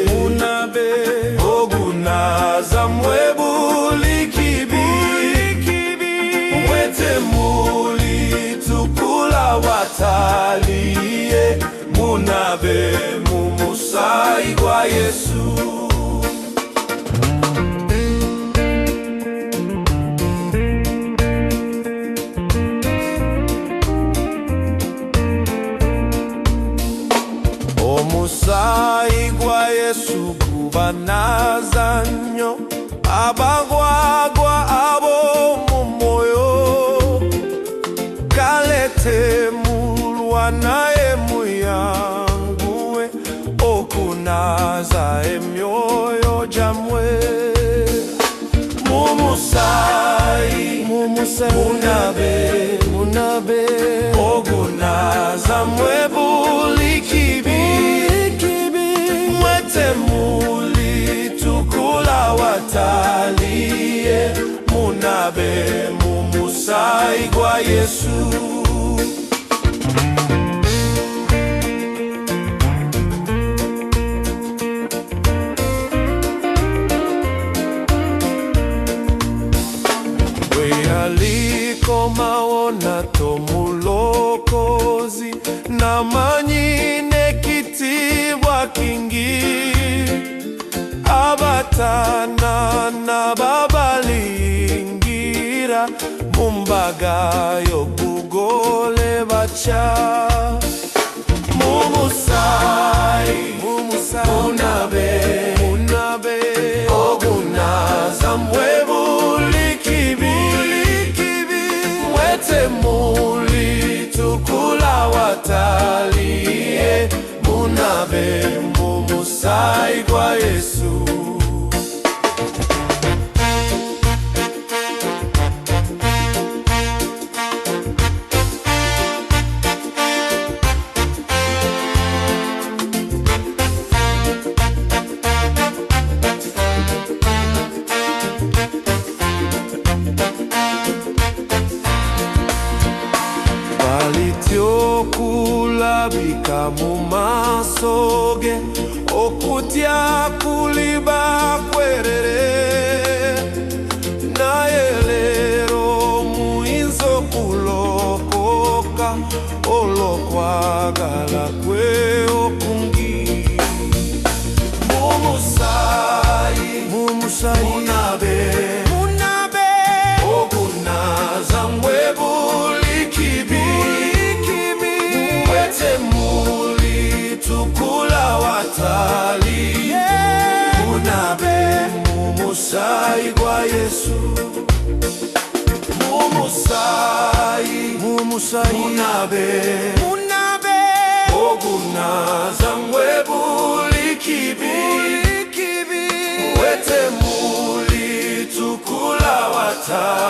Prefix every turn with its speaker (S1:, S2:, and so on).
S1: munabe ogunaza mwebulikibi mwete muli tukula wataliye munabe mumusai gwa Yesu. Omusai gwa Yesu gubanaza nnyo abagwagwa abo mu moyo kalete mulwanaye muyanguwe okunaza emyoyo jamwe mumusai munabe ogunaza mwebulikibi muli tukula wataliye munabe mumusai gwa Yesu. We aliko maona tomulokozi na manyine kitibwa kingi abatana na babalingira mumbaga yo bugole bacha mumusai munabe ogunaza mwebulikibi mwete muli tukula wataliye munabe mumusai gwa Yesu. Balityokulabika mumasoge okutya kuliba kwerere naye lero muyinza okulokoka olw'okwagala kwe okungi mumusai munabe ogunaza mwebulikibi mwete muli tukula wataliye munabe mumusai gwa Yesu. Mumusai munabe ogunaza mwebulikibi mwete muli tukula wataliye